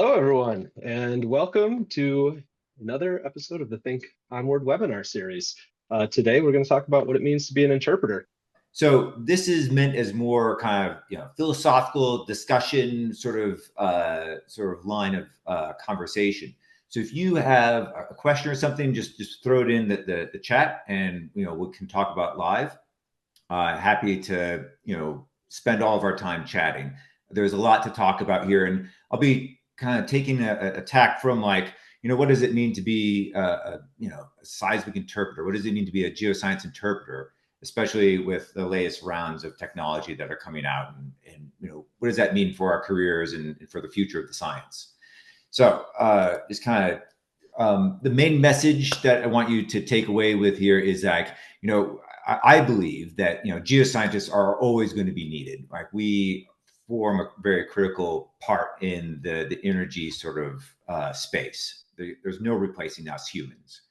Hello, everyone, and welcome to another episode of the Think Onward webinar series. Today, we're going to talk about what it means to be an interpreter. So this is meant as more kind of philosophical discussion, sort of line of conversation. So if you have a question or something, just throw it in the chat, and we can talk about live. Happy to spend all of our time chatting. There's a lot to talk about here, and I'll be kind of taking a tack from like what does it mean to be a seismic interpreter? What does it mean to be a geoscience interpreter? Especially with the latest rounds of technology that are coming out, and what does that mean for our careers and for the future of the science? So just kind of the main message that I want you to take away with here is like, I believe that, geoscientists are always going to be needed. Like we form a very critical part in the energy sort of space. There's no replacing us humans.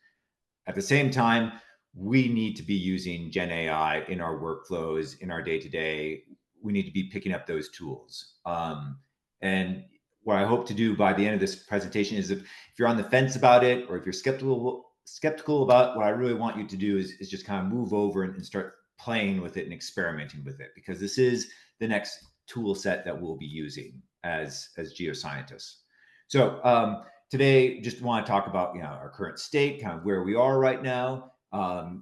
At the same time, we need to be using Gen AI in our workflows, in our day-to-day. We need to be picking up those tools. And what I hope to do by the end of this presentation is if you're on the fence about it, or if you're skeptical about what I really want you to do is just kind of move over and start playing with it and experimenting with it, because this is the next tool set that we'll be using as geoscientists. So today, just want to talk about our current state, kind of where we are right now,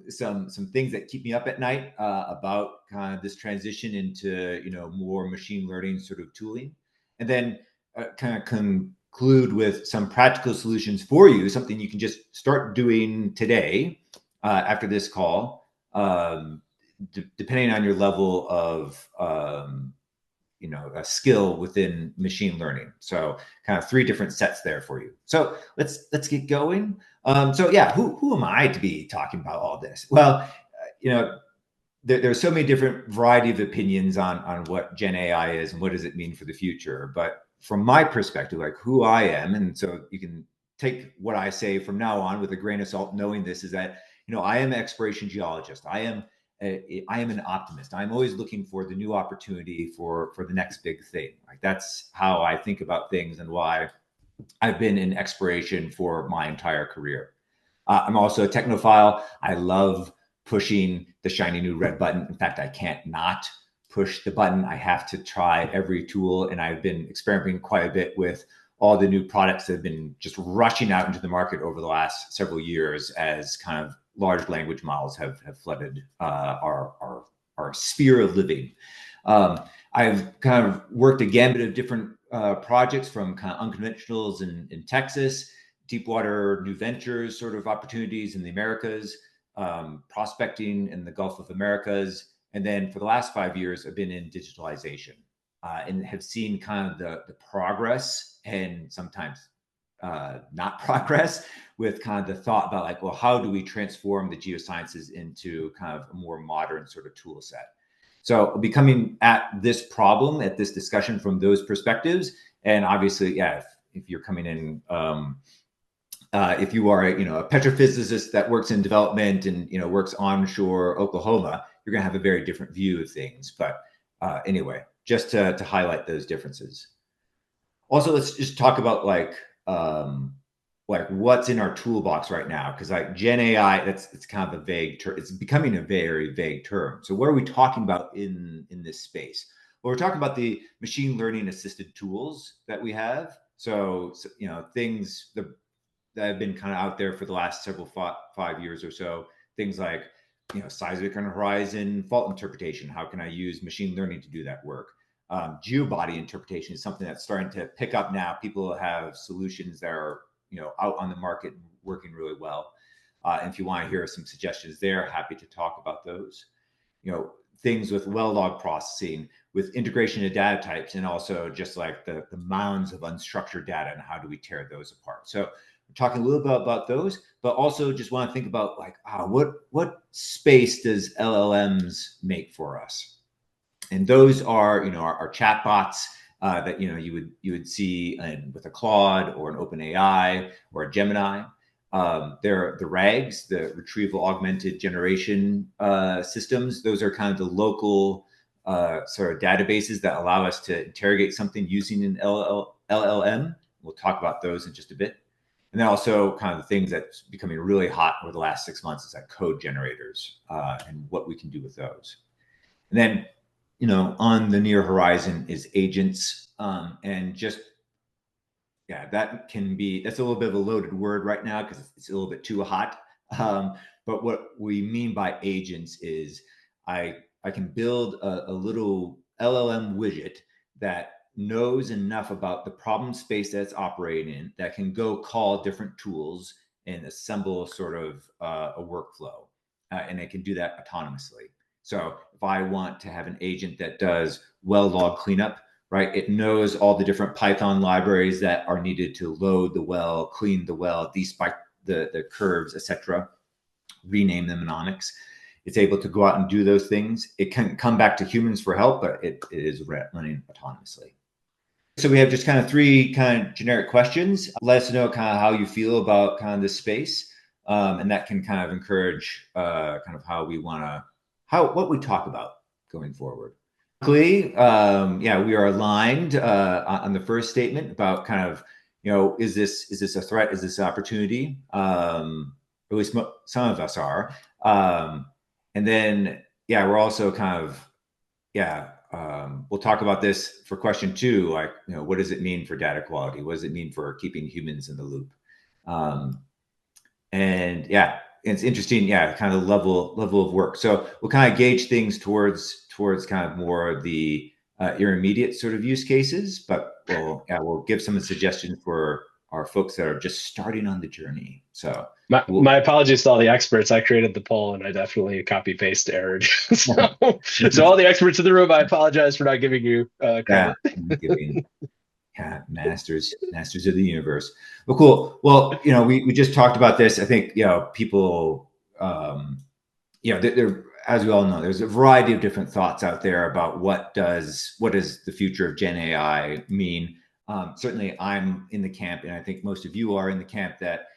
some things that keep me up at night about kind of this transition into more machine learning sort of tooling, and then kind of conclude with some practical solutions for you, something you can just start doing today after this call, depending on your level of a skill within machine learning. So kind of three different sets there for you. So let's get going. So yeah, who am I to be talking about all this? Well, there's so many different variety of opinions on what Gen AI is and what does it mean for the future. But from my perspective, like who I am, and so you can take what I say from now on with a grain of salt, knowing this is that, I am an exploration geologist. I am an optimist. I'm always looking for the new opportunity for the next big thing. Like that's how I think about things and why I've been in exploration for my entire career. I'm also a technophile. I love pushing the shiny new red button. In fact, I can't not push the button. I have to try every tool, and I've been experimenting quite a bit with all the new products that have been just rushing out into the market over the last several years as kind of large language models have flooded our sphere of living. I've kind of worked a gambit of different projects, from kind of unconventionals in Texas, deep water new ventures sort of opportunities in the Americas, prospecting in the Gulf of Americas. And then for the last 5 years, I've been in digitalization and have seen kind of the progress and sometimes not progress with kind of the thought about like, well, how do we transform the geosciences into kind of a more modern sort of tool set? So I'll be coming at this problem, at this discussion from those perspectives. And obviously, yeah, if you're coming in, if you are a petrophysicist that works in development and works onshore Oklahoma, you're going to have a very different view of things. But anyway, just to highlight those differences. Also, let's just talk about like what's in our toolbox right now, because like Gen AI, it's kind of a vague term. It's becoming a very vague term. So what are we talking about in this space? Well, we're talking about the machine learning assisted tools that we have. So things that have been kind of out there for the last several 5 years or so. Things like seismic on horizon, fault interpretation. How can I use machine learning to do that work? Geobody interpretation is something that's starting to pick up now. People have solutions that are out on the market and working really well. And if you want to hear some suggestions there, happy to talk about those. Things with well log processing, with integration of data types, and also just like the mounds of unstructured data and how do we tear those apart. So we're talking a little bit about those, but also just want to think about like, what space does LLMs make for us? And those are, our chatbots that you would see with a Claude or an OpenAI or a Gemini. They're the RAGs, the retrieval augmented generation systems. Those are kind of the local sort of databases that allow us to interrogate something using an LLM. we'll talk about those in just a bit. And then also kind of the things that's becoming really hot over the last 6 months is like code generators and what we can do with those. And then, on the near horizon is agents, and just, yeah, that's a little bit of a loaded word right now because it's a little bit too hot. But what we mean by agents is I can build a little LLM widget that knows enough about the problem space that it's operating in that can go call different tools and assemble sort of a workflow. And it can do that autonomously. So if I want to have an agent that does well log cleanup, right, it knows all the different Python libraries that are needed to load the well, clean the well, despike the curves, etc., rename them in Onyx. It's able to go out and do those things. It can come back to humans for help, but it is running autonomously. So we have just kind of 3 kind of generic questions. Let us know kind of how you feel about kind of this space. And that can kind of encourage kind of how we want to, what we talk about going forward. Yeah, we are aligned on the first statement about kind of, is this a threat? Is this an opportunity? At least some of us are. And then, yeah, we're also kind of, yeah, we'll talk about this for question 2, like, what does it mean for data quality? What does it mean for keeping humans in the loop? And yeah, it's interesting, yeah, kind of level of work. So we'll kind of gauge things towards kind of more of the intermediate sort of use cases, but we'll give some suggestions for our folks that are just starting on the journey. So my apologies to all the experts. I created the poll and I definitely copy paste errored. So all the experts in the room, I apologize for not giving you credit. Yeah, masters of the universe. Well, cool. Well, we just talked about this. I think, people, there, as we all know, there's a variety of different thoughts out there about what does the future of Gen AI mean. Certainly I'm in the camp, and I think most of you are in the camp that,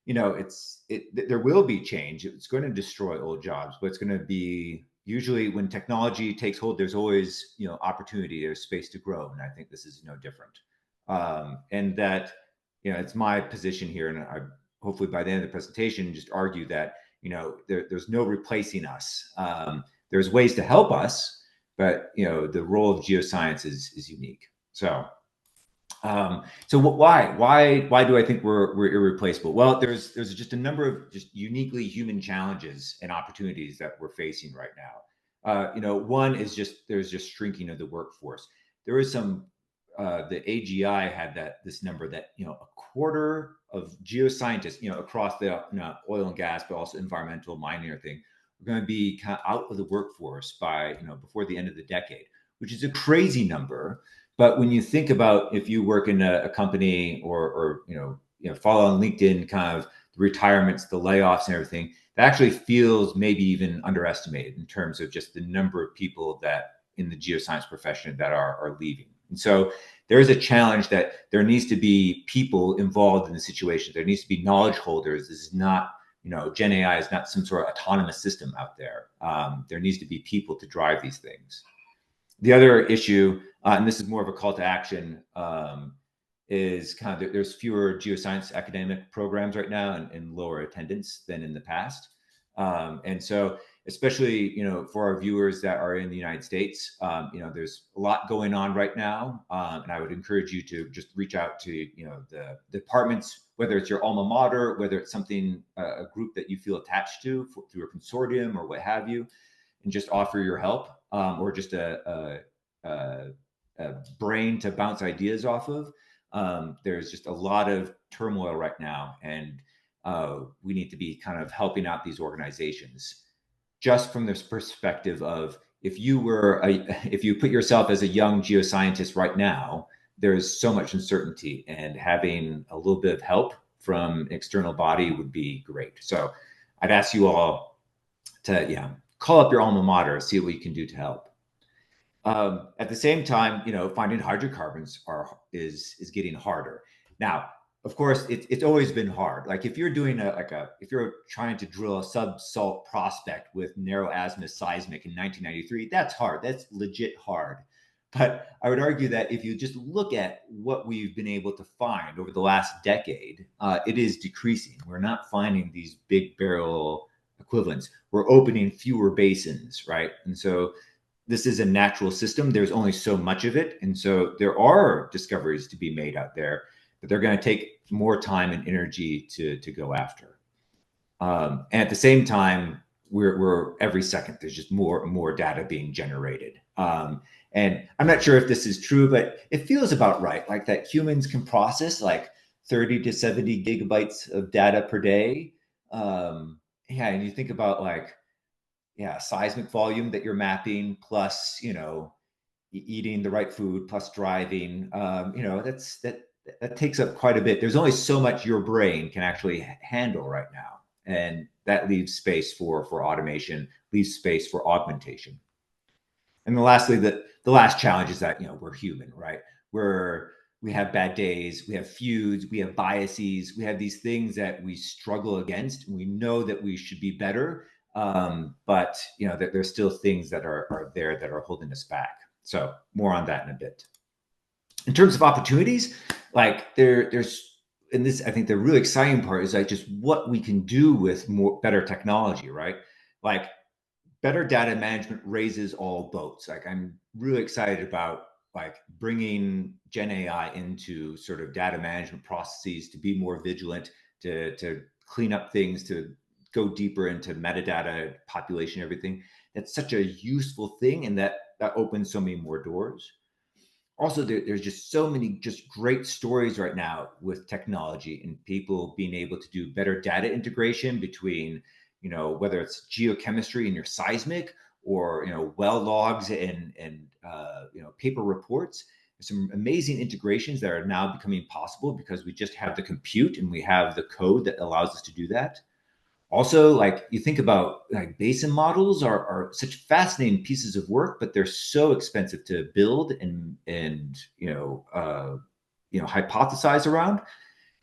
there will be change. It's going to destroy old jobs, but it's going to be, usually when technology takes hold, there's always, opportunity, there's space to grow. And I think this is no different. And that, it's my position here. And I hopefully by the end of the presentation, just argue that, there's no replacing us. There's ways to help us, but, the role of geoscience is unique. So why do I think we're irreplaceable? Well, there's just a number of just uniquely human challenges and opportunities that we're facing right now. One is there's just shrinking of the workforce. There is some the AGI had this number that a quarter of geoscientists across the oil and gas, but also environmental mining or thing, are going to be kind of out of the workforce by before the end of the decade, which is a crazy number. But when you think about if you work in a company or follow on LinkedIn, kind of the retirements, the layoffs, and everything, that actually feels maybe even underestimated in terms of just the number of people that in the geoscience profession that are leaving. And so there is a challenge that there needs to be people involved in the situation. There needs to be knowledge holders. This is not, Gen AI is not some sort of autonomous system out there. There needs to be people to drive these things. The other issue, and this is more of a call to action, is kind of there's fewer geoscience academic programs right now and lower attendance than in the past. And so especially, for our viewers that are in the United States, there's a lot going on right now. And I would encourage you to just reach out to, the departments, whether it's your alma mater, whether it's something, a group that you feel attached to through a consortium or what have you, and just offer your help, or just a brain to bounce ideas off of. There's just a lot of turmoil right now, and we need to be kind of helping out these organizations just from this perspective of if you put yourself as a young geoscientist right now, there's so much uncertainty, and having a little bit of help from an external body would be great. So I'd ask you all to call up your alma mater, see what you can do to help. At the same time, finding hydrocarbons is getting harder. Now, of course, it's always been hard. Like if you're doing if you're trying to drill a sub-salt prospect with narrow azimuth seismic in 1993, that's hard. That's legit hard. But I would argue that if you just look at what we've been able to find over the last decade, it is decreasing. We're not finding these big barrel equivalents. We're opening fewer basins, right? And so this is a natural system. There's only so much of it. And so there are discoveries to be made out there, but they're going to take more time and energy to go after. And at the same time, we're every second there's just more and more data being generated. And I'm not sure if this is true, but it feels about right. Like that humans can process like 30 to 70 gigabytes of data per day. Yeah, and you think about like, yeah, seismic volume that you're mapping, plus eating the right food, plus driving. That takes up quite a bit. There's only so much your brain can actually handle right now, and that leaves space for automation, leaves space for augmentation. And then lastly, the last challenge is that we're human, right? We have bad days, we have feuds, we have biases, we have these things that we struggle against. And we know that we should be better, but there's still things that are there that are holding us back. So more on that in a bit. In terms of opportunities, like there's and this, I think the really exciting part is like just what we can do with better technology, right? Like better data management raises all boats. Like I'm really excited about like bringing Gen AI into sort of data management processes to be more vigilant, to clean up things, to go deeper into metadata, population, everything. That's such a useful thing, and that opens so many more doors. Also, there's just so many just great stories right now with technology and people being able to do better data integration between, whether it's geochemistry and your seismic, or well logs and paper reports. There's some amazing integrations that are now becoming possible because we just have the compute and we have the code that allows us to do that. Also, like you think about like basin models are such fascinating pieces of work, but they're so expensive to build and hypothesize around.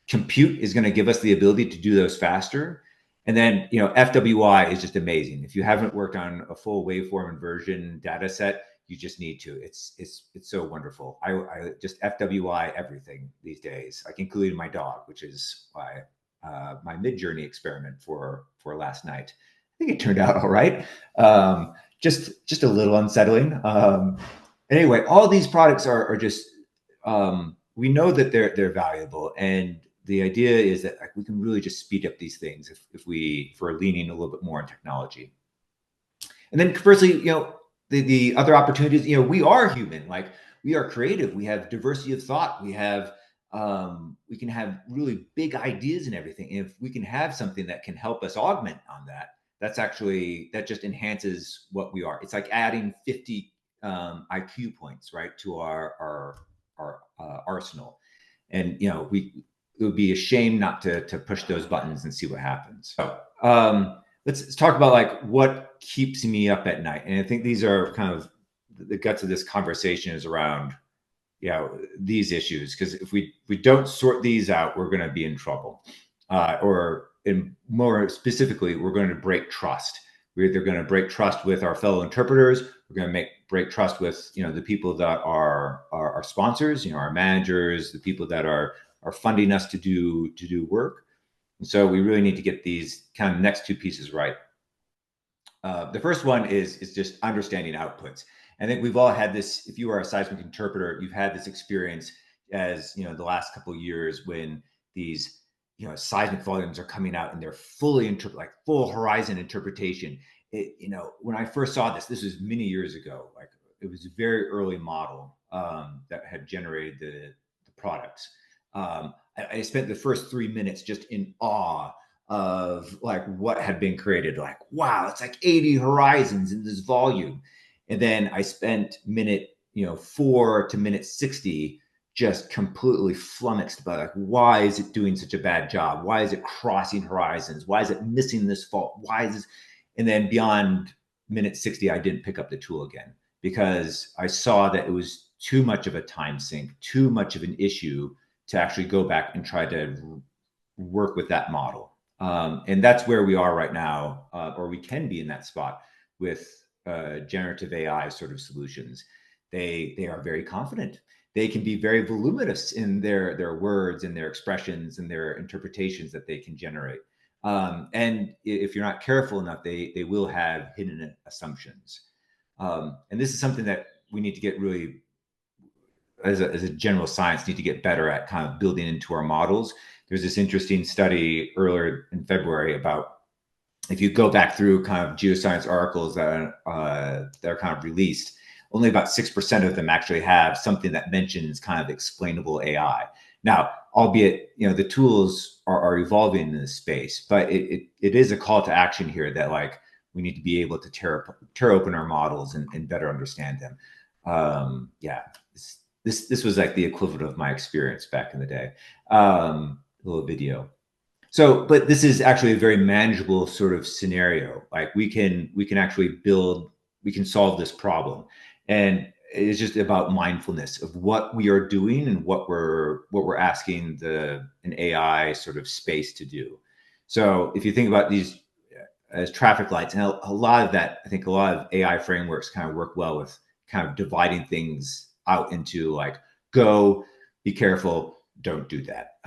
Compute is going to give us the ability to do those faster. And then FWI is just amazing. If you haven't worked on a full waveform inversion data set, you just need to. It's so wonderful. I just FWI everything these days, like including my dog, which is why my Mid-Journey experiment for last night. I think it turned out all right. Just a little unsettling. Anyway, all these products are just we know that they're valuable, and the idea is that like we can really just speed up these things if we're leaning a little bit more on technology. And then conversely, the other opportunities, we are human, like we are creative, we have diversity of thought, we can have really big ideas and everything. And if we can have something that can help us augment on that, that just enhances what we are. It's like adding 50 IQ points, right, to our arsenal. And it would be a shame not to push those buttons and see what happens. So let's talk about like what keeps me up at night. And I think these are kind of the guts of this conversation is around these issues, because if we don't sort these out, we're going to be in trouble, or more specifically, we're going to break trust. We're either going to break trust with our fellow interpreters, we're going to break trust with the people that are our sponsors, our managers, the people that are funding us to do work. And so we really need to get these kind of next two pieces right. The first one is just understanding outputs. I think we've all had this. If you are a seismic interpreter, you've had this experience as the last couple of years when these seismic volumes are coming out and they're fully like full horizon interpretation. When I first saw this was many years ago. Like it was a very early model that had generated the products. I spent the first 3 minutes just in awe of like what had been created. Like, wow, it's like 80 horizons in this volume. And then I spent minute 4 to minute 60 just completely flummoxed by like, why is it doing such a bad job? Why is it crossing horizons? Why is it missing this fault? Why is this? And then beyond minute 60, I didn't pick up the tool again because I saw that it was too much of a time sink, too much of an issue to actually go back and try to work with that model. And that's where we are right now, or we can be in that spot with generative AI sort of solutions. They are very confident. They can be very voluminous in their words and their expressions and their interpretations that they can generate. And if you're not careful enough, they will have hidden assumptions. And this is something that we need to get really, as a general science, need to get better at kind of building into our models. There's this interesting study earlier in February about, if you go back through kind of geoscience articles that are kind of released, only about 6% of them actually have something that mentions kind of explainable AI. Now, albeit, the tools are evolving in this space, but it is a call to action here that, like, we need to be able to tear open our models and better understand them. Yeah, this was like the equivalent of my experience back in the day. A little video. So, but this is actually a very manageable sort of scenario. Like, we can actually we can solve this problem. And it's just about mindfulness of what we are doing and what we're asking an AI sort of space to do. So if you think about these as traffic lights, and a lot of that, I think a lot of AI frameworks kind of work well with kind of dividing things out into, like, go, be careful, don't do that.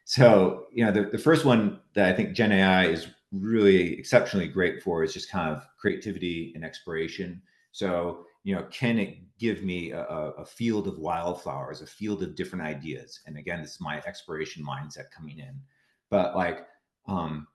So, the first one that I think Gen AI is really exceptionally great for is just kind of creativity and exploration. So, can it give me a field of wildflowers, a field of different ideas? And again, this is my exploration mindset coming in. But, like,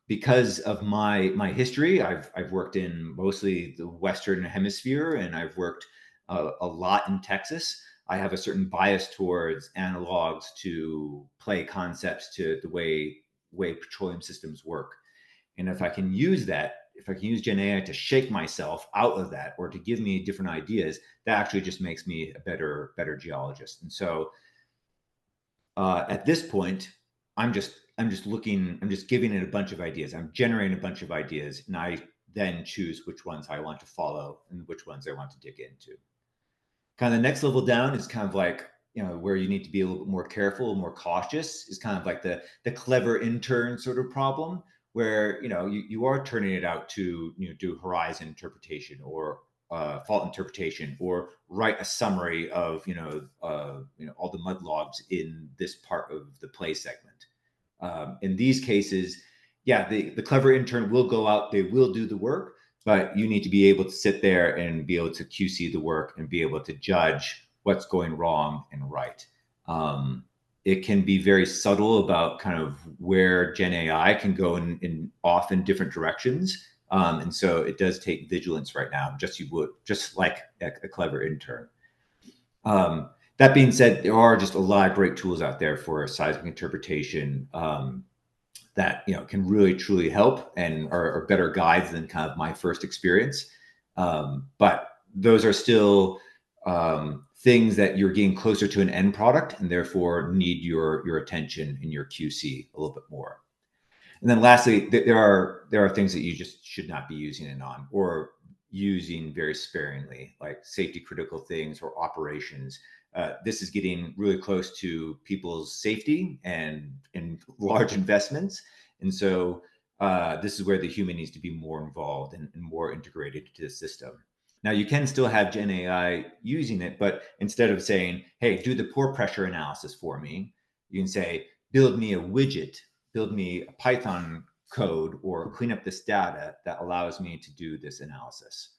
because of my history, I've worked in mostly the Western Hemisphere, and I've worked a lot in Texas. I have a certain bias towards analogs to play concepts to the way petroleum systems work. And if I can use Gen AI to shake myself out of that, or to give me different ideas, that actually just makes me a better geologist. And so at this point, I'm just giving it a bunch of ideas. I'm generating a bunch of ideas, and I then choose which ones I want to follow and which ones I want to dig into. Kind of the next level down is kind of like, where you need to be a little bit more careful, more cautious, is kind of like the clever intern sort of problem, where you are turning it out to do horizon interpretation or fault interpretation, or write a summary of all the mud logs in this part of the play segment. In these cases, yeah, the clever intern will go out, they will do the work, but you need to be able to sit there and be able to QC the work and be able to judge what's going wrong and right. It can be very subtle about kind of where Gen AI can go in off in different directions. And so it does take vigilance right now, just like a clever intern. That being said, there are just a lot of great tools out there for seismic interpretation that can really truly help and are better guides than kind of my first experience. But those are still things that you're getting closer to an end product, and therefore need your attention and your QC a little bit more. And then lastly, there are things that you just should not be using it on, or using very sparingly, like safety critical things or operations. This is getting really close to people's safety and large investments. And so this is where the human needs to be more involved and more integrated into the system. Now, you can still have Gen AI using it, but instead of saying, hey, do the pore pressure analysis for me, you can say, build me a widget, build me a Python code, or clean up this data that allows me to do this analysis.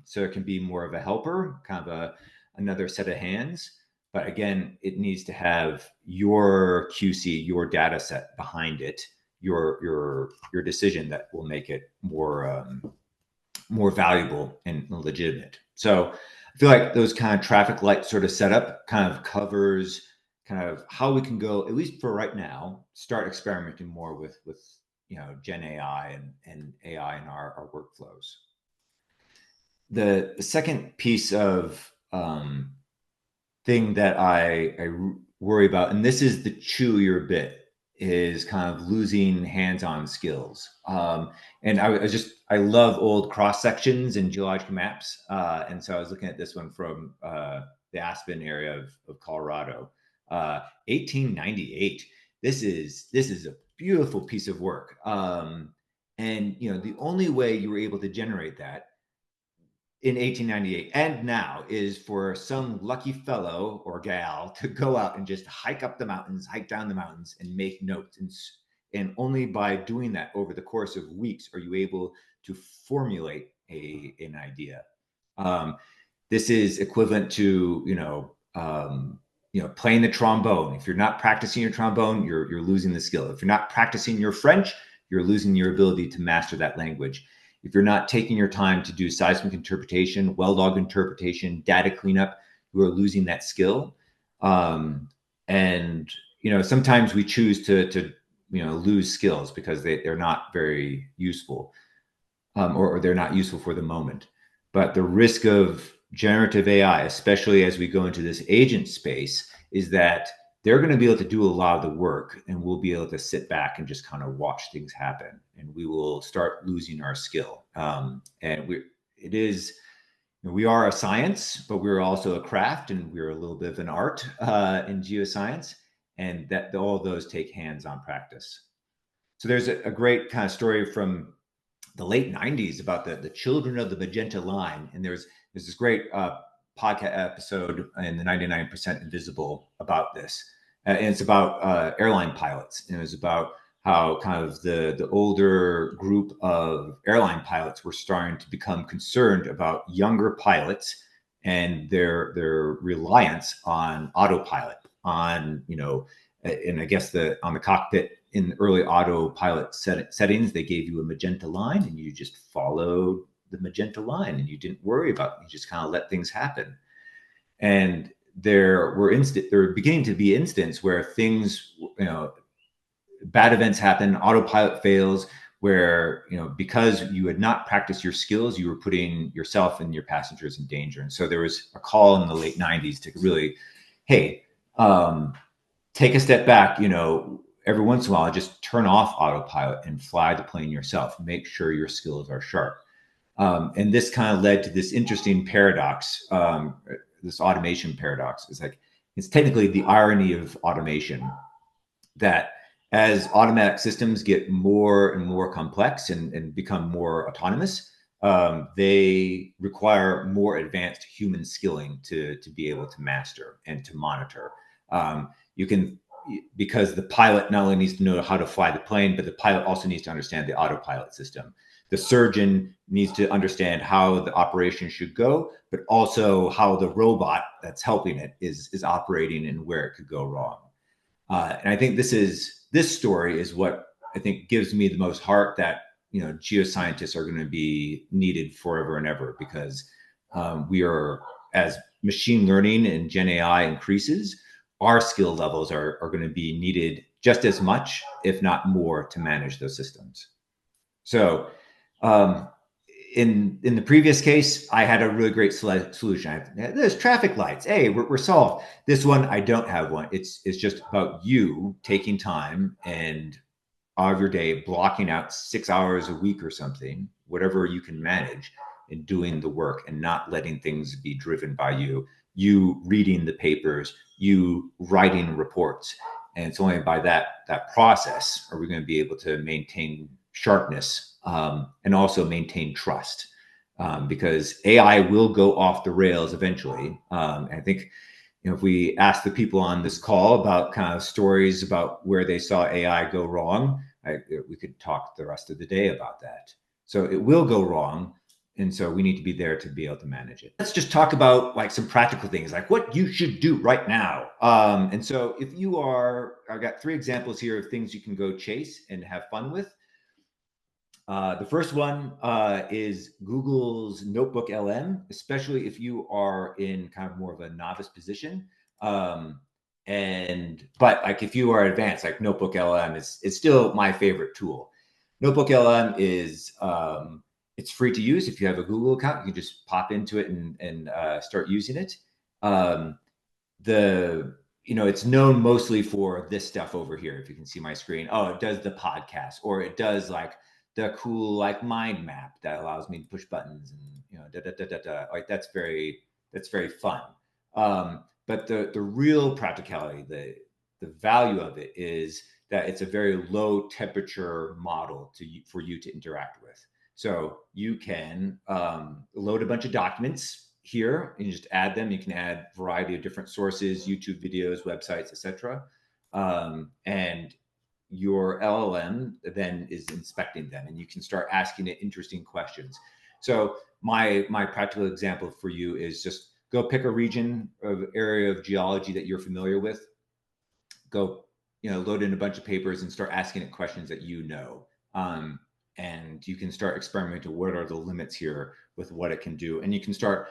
So it can be more of a helper, kind of another set of hands. But again, it needs to have your QC, your data set behind it, your decision that will make it more valuable and legitimate. So I feel like those kind of traffic light sort of setup kind of covers kind of how we can go, at least for right now, start experimenting more with Gen AI and AI in our workflows. The second piece of thing that I worry about, and this is the chewier bit, is kind of losing hands-on skills. And I love old cross sections and geological maps. And so I was looking at this one from the Aspen area of Colorado, 1898. This is a beautiful piece of work. And the only way you were able to generate that in 1898 and now is for some lucky fellow or gal to go out and just hike up the mountains, hike down the mountains, and make notes. And only by doing that over the course of weeks are you able to formulate an idea. This is equivalent to, playing the trombone. If you're not practicing your trombone, you're losing the skill. If you're not practicing your French, you're losing your ability to master that language. If you're not taking your time to do seismic interpretation, well log interpretation, data cleanup, you are losing that skill. And sometimes we choose to lose skills because they're not very useful, or they're not useful for the moment. But the risk of generative AI, especially as we go into this agent space, is that they're going to be able to do a lot of the work, and we'll be able to sit back and just kind of watch things happen, and we will start losing our skill. We are a science, but we're also a craft, and we're a little bit of an art in geoscience, and that all of those take hands-on practice. So there's a great kind of story from the late 90s about the children of the magenta line, and there's this great podcast episode in the 99% Invisible about this, and it's about airline pilots, and it was about how kind of the older group of airline pilots were starting to become concerned about younger pilots and their reliance on autopilot, on and I guess on the cockpit. In early autopilot settings, they gave you a magenta line, and you just followed the magenta line, and you didn't worry about it. You just kind of let things happen. And there were beginning to be instances where things, bad events happen, autopilot fails, where because you had not practiced your skills, you were putting yourself and your passengers in danger. And so there was a call in the late 90s to really, hey, take a step back, every once in a while, just turn off autopilot and fly the plane yourself. Make sure your skills are sharp. And this kind of led to this interesting paradox, this automation paradox. It's technically the irony of automation, that as automatic systems get more and more complex and become more autonomous, they require more advanced human skilling to be able to master and to monitor. Because the pilot not only needs to know how to fly the plane, but the pilot also needs to understand the autopilot system. The surgeon needs to understand how the operation should go, but also how the robot that's helping it is operating and where it could go wrong. And I think this story is what I think gives me the most heart, that geoscientists are going to be needed forever and ever, because we are, as machine learning and Gen AI increases, our skill levels are going to be needed just as much, if not more, to manage those systems. So in the previous case, I had a really great solution. There's traffic lights. Hey, we're solved. This one, I don't have one. It's just about you taking time and out of your day, blocking out 6 hours a week or something, whatever you can manage, and doing the work, and not letting things be driven by you reading the papers, you writing reports. And it's only by that process are we going to be able to maintain sharpness, and also maintain trust, because AI will go off the rails eventually. I think if we ask the people on this call about kind of stories about where they saw AI go wrong, we could talk the rest of the day about that. So it will go wrong. And so we need to be there to be able to manage it. Let's just talk about like some practical things, like what you should do right now. And so if I've got 3 examples here of things you can go chase and have fun with. The first one is Google's Notebook LM, especially if you are in kind of more of a novice position. But like if you are advanced, like Notebook LM is still my favorite tool. Notebook LM is it's free to use. If you have a Google account, you can just pop into it and start using it. It's known mostly for this stuff over here. If you can see my screen, it does the podcast, or it does like the cool like mind map that allows me to push buttons and like that's very fun. But the real practicality, the value of it is that it's a very low temperature model for you to interact with. So you can load a bunch of documents here and you just add them. You can add a variety of different sources, YouTube videos, websites, etc. And your LLM then is inspecting them, and you can start asking it interesting questions. So my practical example for you is just go pick a region of area of geology that you're familiar with. Go, load in a bunch of papers and start asking it questions that you know. And you can start experimenting. What are the limits here with what it can do? And you can start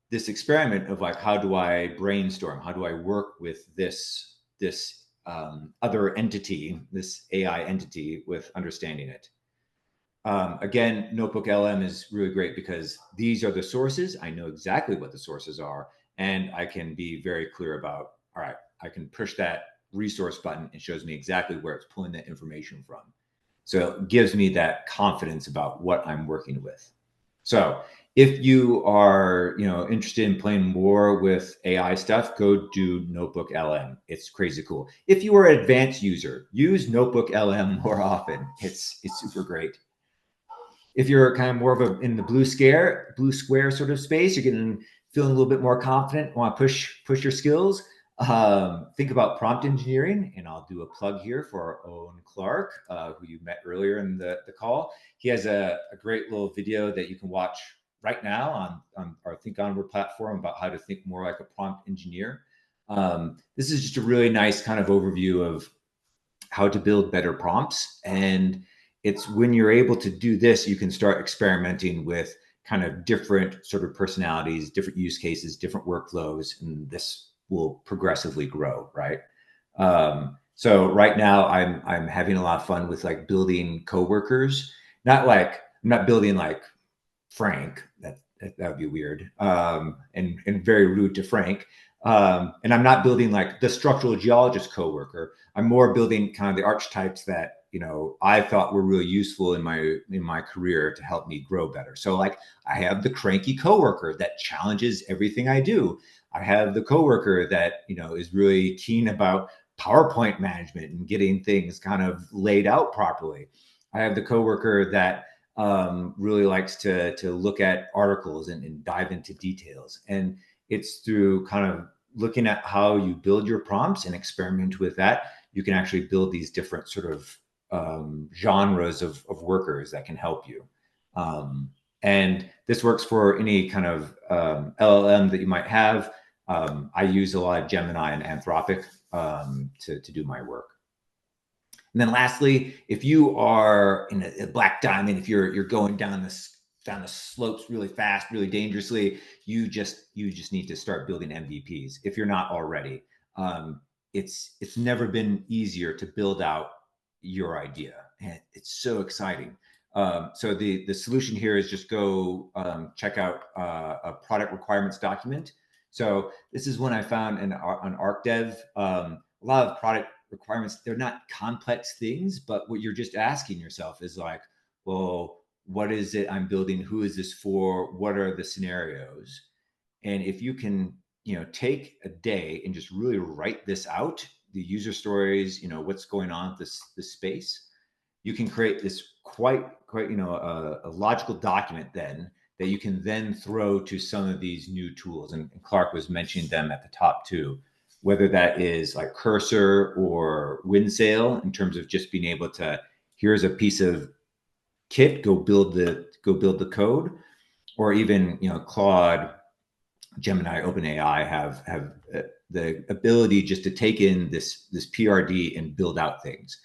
this experiment of like, how do I brainstorm? How do I work with this other entity, this AI entity, with understanding it? Again, Notebook LM is really great because these are the sources. I know exactly what the sources are, and I can be very clear about, all right, I can push that resource button. It shows me exactly where it's pulling that information from. So it gives me that confidence about what I'm working with. So if you are, interested in playing more with AI stuff, go do Notebook LM. It's crazy cool. If you are an advanced user, use Notebook LM more often. It's super great. If you're kind of more of in the blue square sort of space, you're feeling a little bit more confident, want to push your skills. Think about prompt engineering, and I'll do a plug here for our own Clark, who you met earlier in the call. He has a great little video that you can watch right now on our Think Onward platform about how to think more like a prompt engineer. This is just a really nice kind of overview of how to build better prompts. And it's when you're able to do this, you can start experimenting with kind of different sort of personalities, different use cases, different workflows, and this will progressively grow, right? So right now I'm having a lot of fun with like building coworkers. I'm not building like Frank. That would be weird, and very rude to Frank. And I'm not building like the structural geologist coworker. I'm more building kind of the archetypes that I thought were really useful in my career to help me grow better. So like I have the cranky coworker that challenges everything I do. I have the coworker that is really keen about PowerPoint management and getting things kind of laid out properly. I have the coworker that really likes to look at articles and dive into details. And it's through kind of looking at how you build your prompts and experiment with that, you can actually build these different sort of genres of workers that can help you. And this works for any kind of LLM that you might have. I use a lot of Gemini and Anthropic to do my work. And then lastly, if you are in a black diamond, if you're going down the slopes really fast, really dangerously, you just need to start building MVPs if you're not already. It's never been easier to build out your idea, and it's so exciting. So the solution here is just go check out a product requirements document. So this is one I found on ArcDev. A lot of product requirements, they're not complex things, but what you're just asking yourself is like, well, what is it I'm building? Who is this for? What are the scenarios? And if you can, take a day and just really write this out, the user stories, what's going on with this space, you can create this quite a logical document then that you can then throw to some of these new tools. And Clark was mentioning them at the top too, whether that is like Cursor or Windsail, in terms of just being able to, here's a piece of kit, go build the code, or even Claude, Gemini, OpenAI have the ability just to take in this PRD and build out things.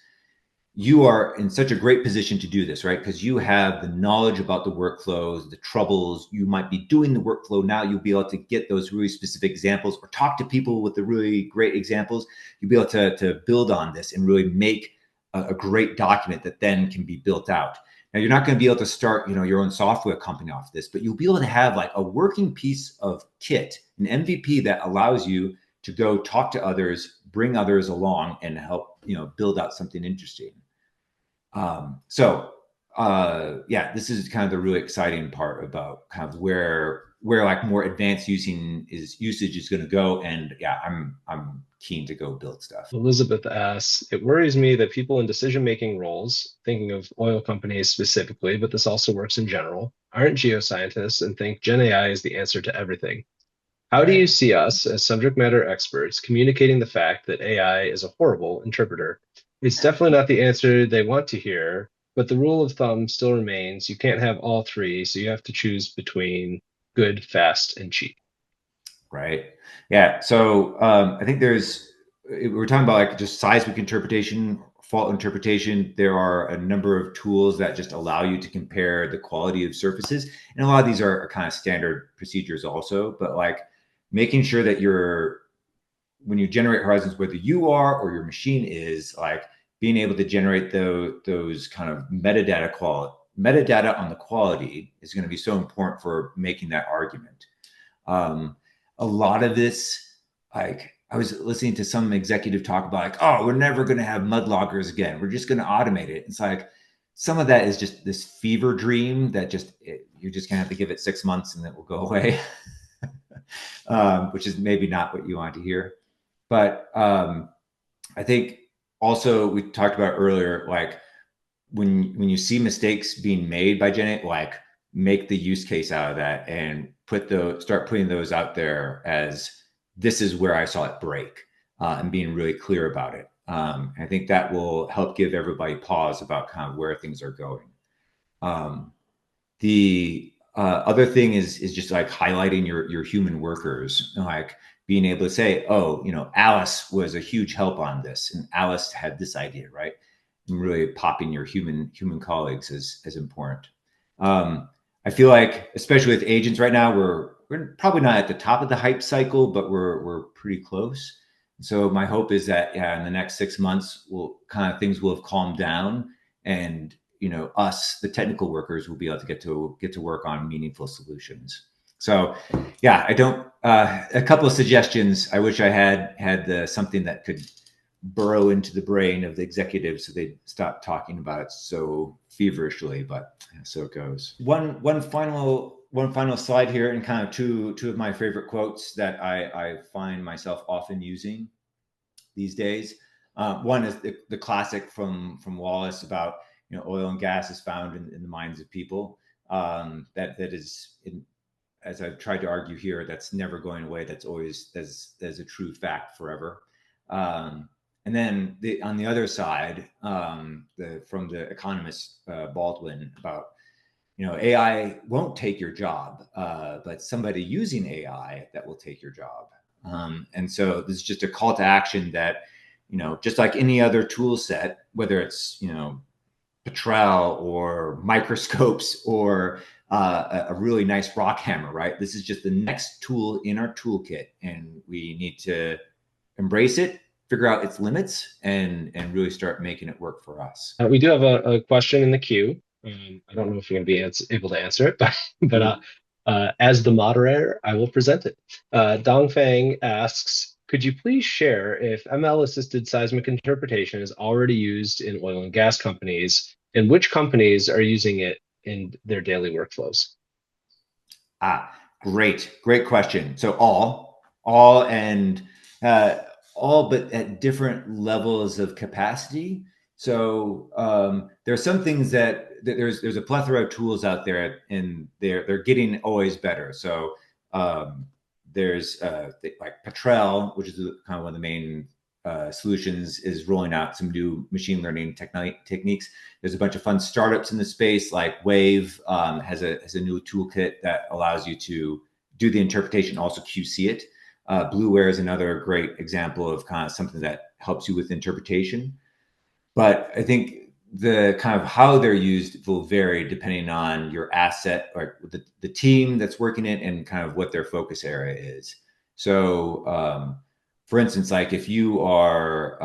You are in such a great position to do this, right? Because you have the knowledge about the workflows, the troubles. You might be doing the workflow now. You'll be able to get those really specific examples or talk to people with the really great examples. You'll be able to build on this and really make a great document that then can be built out. Now, you're not going to be able to start, your own software company off this, but you'll be able to have like a working piece of kit, an MVP that allows you to go talk to others, bring others along, and help, build out something interesting. So yeah, this is kind of the really exciting part about kind of where like more advanced usage is going to go. And yeah, I'm keen to go build stuff. Elizabeth asks, it worries me that people in decision-making roles, thinking of oil companies specifically, but this also works in general, aren't geoscientists and think Gen AI is the answer to everything. How do you Right. see us as subject matter experts communicating the fact that AI is a horrible interpreter? It's definitely not the answer they want to hear, but the rule of thumb still remains you can't have all three, so you have to choose between good, fast, and cheap. Right. Yeah. So I think we're talking about like just seismic interpretation, fault interpretation. There are a number of tools that just allow you to compare the quality of surfaces. And a lot of these are kind of standard procedures also, but like making sure that when you generate horizons, whether you are or your machine is, like being able to generate those kind of metadata on the quality is going to be so important for making that argument. Um, a lot of this, like I was listening to some executive talk about like, oh, we're never going to have mud loggers again. We're just going to automate it. It's like some of that is just this fever dream that you're just going to have to give it 6 months and it will go away, which is maybe not what you want to hear. But I think also we talked about earlier, like when you see mistakes being made by Gen A, like make the use case out of that and start putting those out there as this is where I saw it break, and being really clear about it. I think that will help give everybody pause about kind of where things are going. Um, the other thing is just like highlighting your human workers, like being able to say, oh, Alice was a huge help on this, and Alice had this idea, right? And really popping your human colleagues is important. I feel like, especially with agents right now, we're probably not at the top of the hype cycle, but we're pretty close. So my hope is that, yeah, in the next 6 months, things will have calmed down, and us, the technical workers, will be able to get to work on meaningful solutions. So yeah, I don't a couple of suggestions. I wish I had something that could burrow into the brain of the executives so they'd stop talking about it so feverishly, but so it goes. One final slide here, and kind of two of my favorite quotes that I find myself often using these days. One is the classic from Wallace about oil and gas is found in the minds of people. That is, as I've tried to argue here, that's never going away. That's always as a true fact forever. And then on the other side, from the economist Baldwin about AI won't take your job, but somebody using AI that will take your job. And so this is just a call to action that, just like any other tool set, whether it's, Petrel or microscopes or a really nice rock hammer, right? This is just the next tool in our toolkit, and we need to embrace it, figure out its limits, and really start making it work for us. We do have a question in the queue. I don't know if you're going to be able to answer it, but as the moderator, I will present it. Dongfang asks, could you please share if ML-assisted seismic interpretation is already used in oil and gas companies, and which companies are using it in their daily workflows? Great question. So and all, but at different levels of capacity. So there are some things that there's a plethora of tools out there, and they're getting always better. So there's like Petrel, which is kind of one of the main solutions, is rolling out some new machine learning techniques. There's a bunch of fun startups in the space, like Wave has a new toolkit that allows you to do the interpretation, also QC it. Blueware is another great example of kind of something that helps you with interpretation. But I think the kind of how they're used will vary depending on your asset or the team that's working it, and kind of what their focus area is. So for instance, like if you're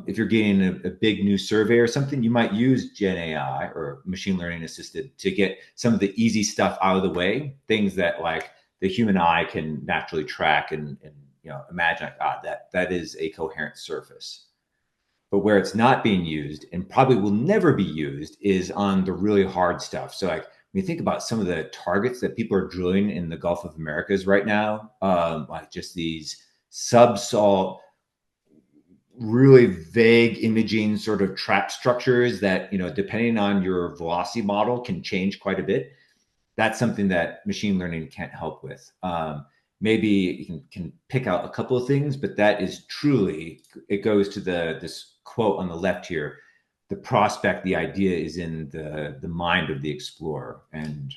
getting a big new survey or something, you might use Gen AI or machine learning assisted to get some of the easy stuff out of the way, things that like the human eye can naturally track and imagine like, that is a coherent surface. But where it's not being used and probably will never be used is on the really hard stuff. So like when you think about some of the targets that people are drilling in the Gulf of Americas right now, like just these subsalt, really vague imaging sort of trap structures that, depending on your velocity model can change quite a bit. That's something that machine learning can't help with. Maybe you can pick out a couple of things, but that is truly, it goes to this quote on the left here: the prospect, the idea is in the mind of the explorer, and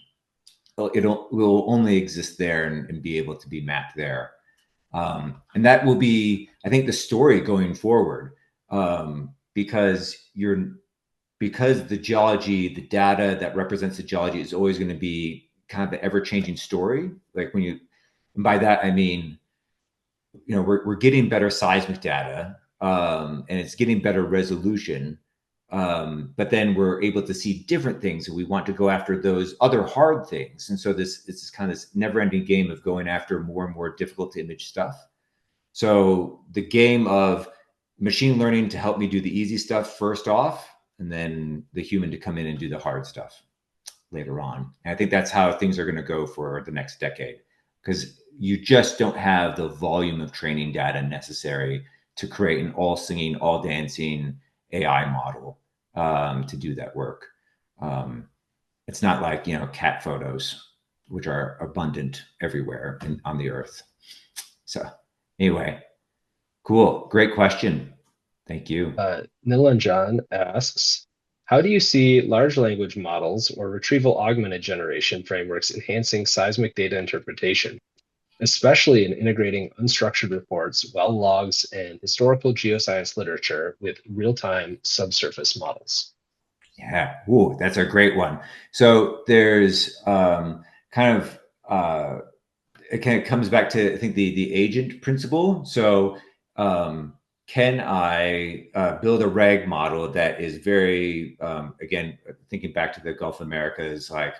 it will only exist there and be able to be mapped there. And that will be, I think, the story going forward, because the geology, the data that represents the geology is always going to be kind of the ever-changing story. Like and by that I mean, we're getting better seismic data, and it's getting better resolution, but then we're able to see different things, and we want to go after those other hard things. And so this is kind of this never-ending game of going after more and more difficult to image stuff. So the game of machine learning to help me do the easy stuff first off, and then the human to come in and do the hard stuff later on. And I think that's how things are going to go for the next decade, because you just don't have the volume of training data necessary to create an all singing, all dancing AI model, to do that work. It's not like, cat photos, which are abundant everywhere on the earth. So anyway, cool. Great question. Thank you. Nilanjan asks, how do you see large language models or retrieval augmented generation frameworks enhancing seismic data interpretation, especially in integrating unstructured reports, well logs, and historical geoscience literature with real-time subsurface models? Yeah. Ooh, that's a great one. So there's it kind of comes back to, I think, the agent principle. So can I build a reg model that is very, again, thinking back to the Gulf of America, is like,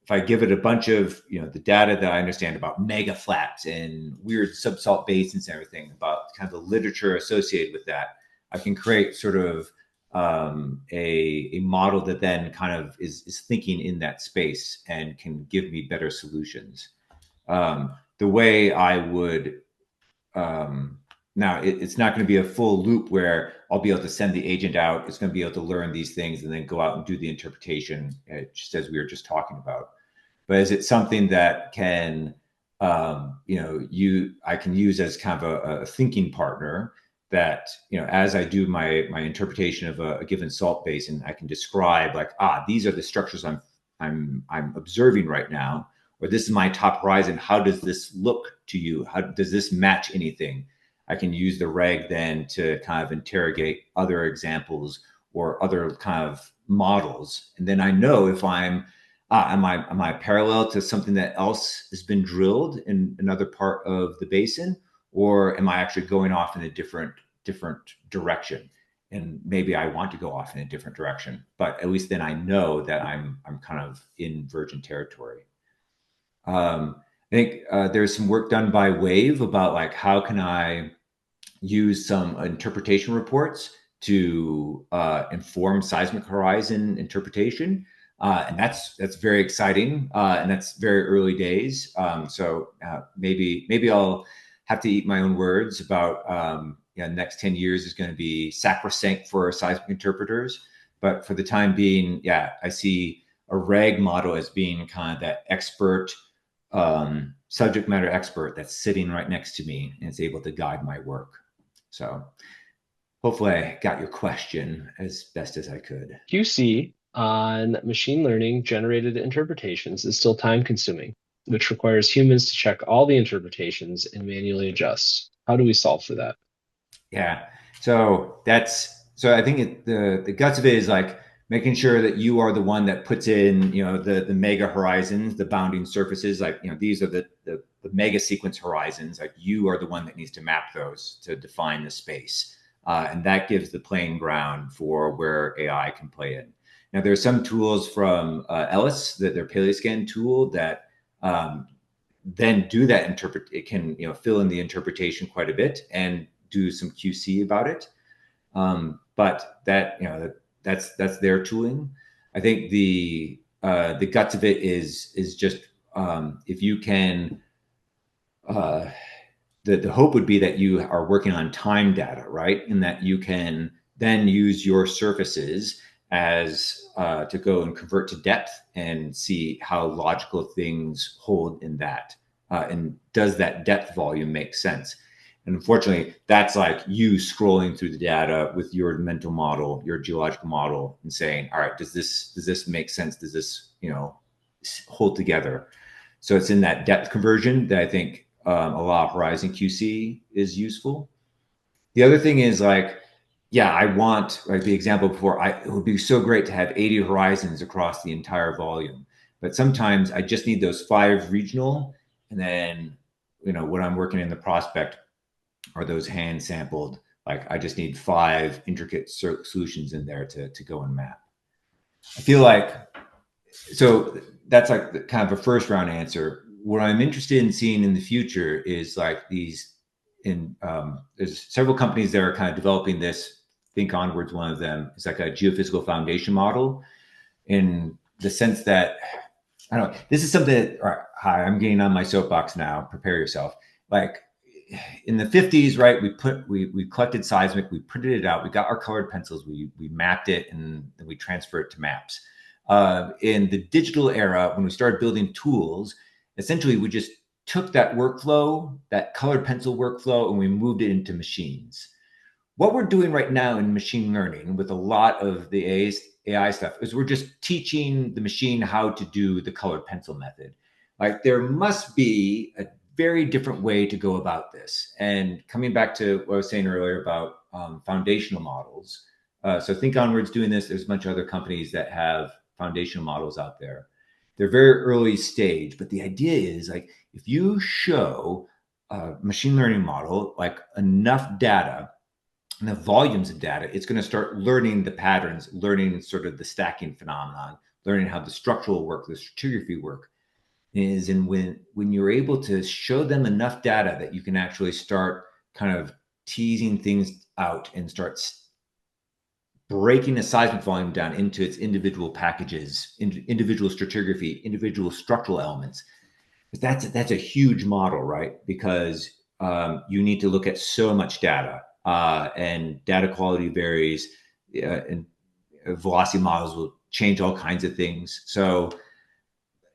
if I give it a bunch of, the data that I understand about mega flats and weird subsalt basins and everything, about kind of the literature associated with that, I can create sort of a model that then kind of is thinking in that space and can give me better solutions. The way I would, now it's not going to be a full loop where I'll be able to send the agent out. It's going to be able to learn these things and then go out and do the interpretation, just as we were just talking about. But is it something that can, I can use as kind of a thinking partner, that, as I do my interpretation of a given salt basin, I can describe like, these are the structures I'm observing right now, or this is my top horizon. How does this look to you? How does this match anything? I can use the reg then to kind of interrogate other examples or other kind of models, and then I know if am I parallel to something that else has been drilled in another part of the basin, or am I actually going off in a different direction? And maybe I want to go off in a different direction, but at least then I know that I'm kind of in virgin territory. I think there's some work done by Wave about like, how can I use some interpretation reports to inform seismic horizon interpretation, and that's very exciting, and that's very early days. So maybe I'll have to eat my own words about, next 10 years is going to be sacrosanct for seismic interpreters. But for the time being, I see a reg model as being kind of that expert, subject matter expert that's sitting right next to me and is able to guide my work. So hopefully I got your question as best as I could. QC on machine learning generated interpretations is still time consuming, which requires humans to check all the interpretations and manually adjust. How do we solve for that? Yeah. So I think the guts of it is like making sure that you are the one that puts in, the mega horizons, the bounding surfaces, like, these are the mega sequence horizons. Like, you are the one that needs to map those to define the space. And that gives the playing ground for where AI can play in. Now, there are some tools from Ellis, their Paleoscan tool, that then do that it can, fill in the interpretation quite a bit and do some QC about it. but that, you know, that's their tooling. I think the guts of it is just if you can. The hope would be that you are working on time data, right? And that you can then use your surfaces as to go and convert to depth and see how logical things hold in that. And does that depth volume make sense? And unfortunately, that's like you scrolling through the data with your mental model, your geological model, and saying, all right, does this make sense? Does this, you know, hold together? So it's in that depth conversion that I think a lot of Horizon QC is useful. The other thing is like, yeah, I want, like the example before, it would be so great to have 80 horizons across the entire volume. But sometimes I just need those 5 regional. And then, you know, when I'm working in the prospect, are those hand sampled? Like I just need 5 intricate solutions in there to go and map. I feel like, so that's like the, kind of a first round answer. What I'm interested in seeing in the future is like these there's several companies that are kind of developing this. Think Onward's one of them. It's like a geophysical foundation model in the sense that, I don't know, this is something that, all right, hi, I'm getting on my soapbox now. Prepare yourself. Like in the 50s, right? We collected seismic, we printed it out, we got our colored pencils, we mapped it, and then we transferred it to maps. In the digital era, when we started building tools, essentially we just took that workflow, that colored pencil workflow, and we moved it into machines. What we're doing right now in machine learning with a lot of the AI stuff is we're just teaching the machine how to do the colored pencil method. Like there must be a very different way to go about this. And coming back to what I was saying earlier about foundational models. So Think Onward's doing this. There's a bunch of other companies that have foundational models out there. They're very early stage, but the idea is like, if you show a machine learning model, like enough data, enough volumes of data, it's going to start learning the patterns, learning sort of the stacking phenomenon, learning how the structural work, the stratigraphy work is. And when you're able to show them enough data that you can actually start kind of teasing things out and start breaking the seismic volume down into its individual packages, individual stratigraphy, individual structural elements. That's a huge model, right? Because you need to look at so much data, and data quality varies, and velocity models will change all kinds of things. So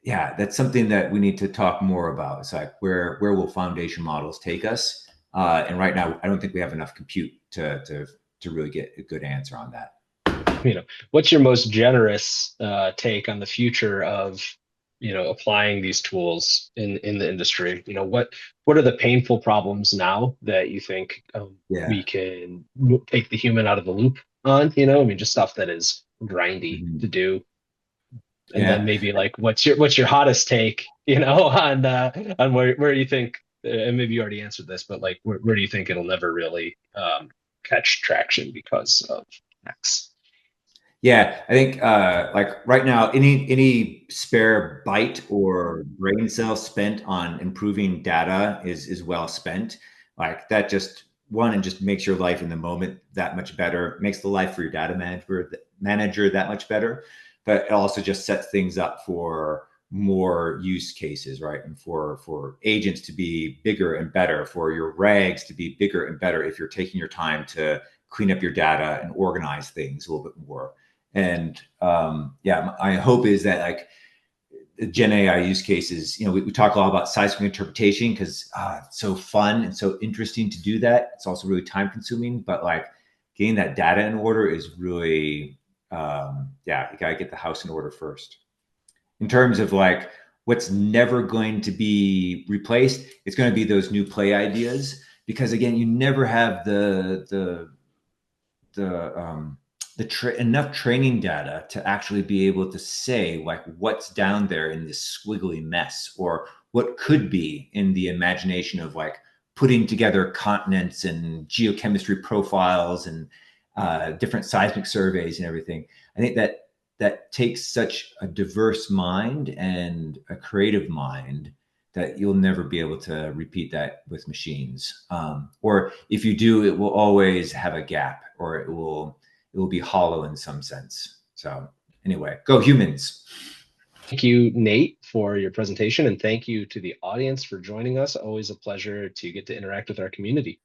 yeah, that's something that we need to talk more about. It's like where will foundation models take us? And right now, I don't think we have enough compute to really get a good answer on that. What's your most generous take on the future of, applying these tools in the industry? What are the painful problems now that you think Yeah. we can take the human out of the loop on? Just stuff that is grindy Mhm. to do. And then Yeah. maybe like what's your hottest take, on where you think, and maybe you already answered this, but like where do you think it'll never really catch traction because of X? Yeah, I think like right now, any spare byte or brain cell spent on improving data is well spent. Like that just one, and just makes your life in the moment that much better, makes the life for your data manager that much better. But it also just sets things up for more use cases, right? And for agents to be bigger and better, for your rags to be bigger and better if you're taking your time to clean up your data and organize things a little bit more. And yeah, my hope is that like Gen AI use cases, we talk a lot about seismic interpretation because it's so fun and so interesting to do that. It's also really time consuming, but like getting that data in order is really, yeah, you got to get the house in order first. In terms of like what's never going to be replaced, it's going to be those new play ideas because again, you never have enough training data to actually be able to say like what's down there in this squiggly mess, or what could be in the imagination of like putting together continents and geochemistry profiles and different seismic surveys and everything. I think that takes such a diverse mind and a creative mind that you'll never be able to repeat that with machines. Or if you do, it will always have a gap, or it will it will be hollow in some sense. So anyway, go humans. Thank you, Nate, for your presentation, and thank you to the audience for joining us. Always a pleasure to get to interact with our community.